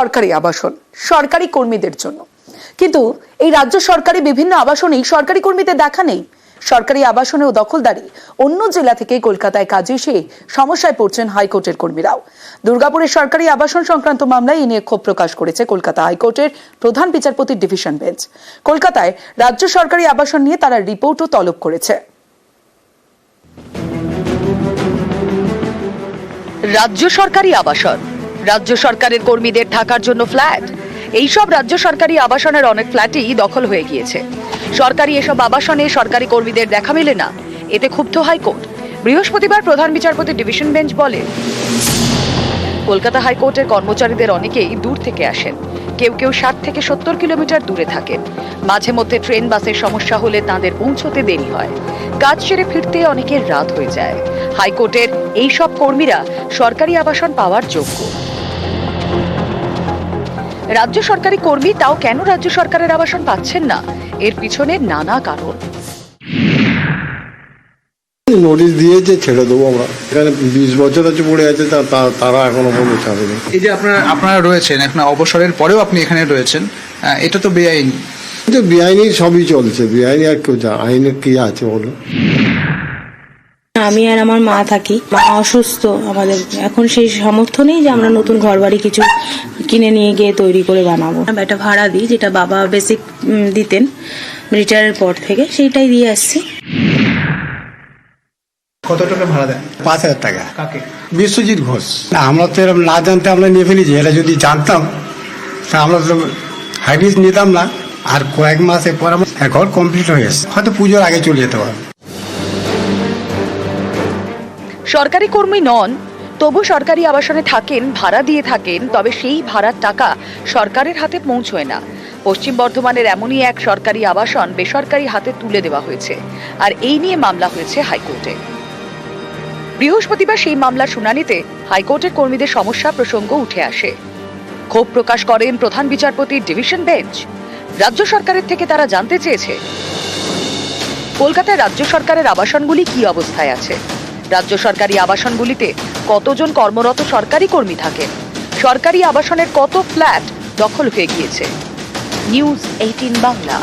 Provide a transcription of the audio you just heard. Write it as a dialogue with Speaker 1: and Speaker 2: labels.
Speaker 1: সরকারি আবাসন সরকারি কর্মীদের জন্য, কিন্তু এই রাজ্য সরকারি বিভিন্ন আবাসনেই সরকারি কর্মীদের দেখা নেই। সরকারি আবাসনে ও দখলদারি অন্য জেলা থেকে কলকাতায় কাজে এসে সমস্যায় পড়ছেন হাইকোর্টের কর্মীরাও। দুর্গাপুরের সরকারি আবাসন সংক্রান্ত মামলায় এ নিয়ে ক্ষোভ প্রকাশ করেছে কলকাতা হাইকোর্টের প্রধান বিচারপতির ডিভিশন বেঞ্চ। কলকাতায় রাজ্য সরকারি আবাসন নিয়ে তারা রিপোর্টও তলব করেছে।
Speaker 2: রাজ্য সরকারি আবাসন, রাজ্য সরকারের কর্মীদের থাকার জন্য ফ্ল্যাট। এইসব রাজ্য সরকারি আবাসনের অনেক ফ্ল্যাটই দখল হয়ে গিয়েছে। সরকারি এসব আবাসনে সরকারি কর্মীদের দেখা মেলে না, এতে ক্ষুব্ধ হাইকোর্ট। বৃহস্পতিবার প্রধান বিচারপতি ডিভিশন বেঞ্চ বলে, কলকাতা হাইকোর্টের কর্মচারীদের অনেকেই দূর থেকে আসেন, কেউ কেউ 60 থেকে 70 কিলোমিটার দূরে থাকেন। মাঝে মধ্যে ট্রেন বাসের সমস্যা হলে তাদের পৌঁছতে দেরি হয়, কাজ সেরে ফিরতে অনেকের রাত হয়ে যায়। হাইকোর্টের এই সব কর্মীরা সরকারি আবাসন পাওয়ার যোগ্য। রাজ্য সরকারি কর্মী, তাও কেন রাজ্য সরকারের আবাসন পাচ্ছেন না? এর পিছনে নানা কারণ।
Speaker 3: নোটিশ দিয়েছে, ছেড়ে দেবো আমরা। এখানে 20 বছর আছে পড়ে আছে, তারা এখনো পর্যন্ত ছাড়েনি।
Speaker 4: এই যে আপনারা রয়েছেন এখন অবসরের পরেও আপনি এখানে রয়েছেন, এটা তো বেআইনি।
Speaker 3: কিন্তু বেআইনি সবই চলছে, বেআইনি আর কেউ আইনের কি আছে বলো?
Speaker 5: আমি আর আমার মা থাকি, মা অসুস্থ, আমাদের এখন সেই সামর্থ্য নেই যে আমরা নতুন ঘর বাড়ি কিছু কিনে নিয়ে গিয়ে তৈরি করে বানাবো। একটা ভাড়া দিই, যেটা বাবা বেসিক দিতেন রিটায়ারের পর থেকে, সেইটাই দিয়ে আসছি।
Speaker 4: কত টাকা ভাড়া দেন?
Speaker 6: 5,000 টাকা।
Speaker 4: কাকে?
Speaker 6: বিশ্বজিৎ ঘোষ। না, আমরা তো এরকম না জানতে আমরা নিয়ে ফেলেছি। এটা যদি জানতাম তা আমরা তো হাইব্রিড নিতাম না। আর কয়েক মাসের পর আমার ঘর কমপ্লিট হয়ে গেছে, হয়তো পুজোর আগে চলে যেতে পারবে।
Speaker 2: সরকারি কর্মী নন, তবু সরকারি আবাসনে থাকেন, ভাড়া দিয়ে থাকেন, তবে সেই ভাড়ার টাকা সরকারের হাতে পৌঁছয় না। পশ্চিম বর্ধমানের এমনই এক সরকারি আবাসন বেসরকারি হাতে তুলে দেওয়া হয়েছে, আর এই নিয়ে মামলা হয়েছে হাইকোর্টে। বৃহস্পতিবার সেই মামলার শুনানিতে হাইকোর্টের কর্মীদের সমস্যা প্রসঙ্গ উঠে আসে। ক্ষোভ প্রকাশ করেন প্রধান বিচারপতির ডিভিশন বেঞ্চ। রাজ্য সরকারের থেকে তারা জানতে চেয়েছে, কলকাতায় রাজ্য সরকারের আবাসনগুলি কি অবস্থায় আছে, রাজ্য সরকারি আবাসনগুলিতে কতজন কর্মরত সরকারি কর্মী থাকেন, সরকারি আবাসনের কত ফ্ল্যাট দখল হয়ে গিয়েছে। নিউজ 18 বাংলা।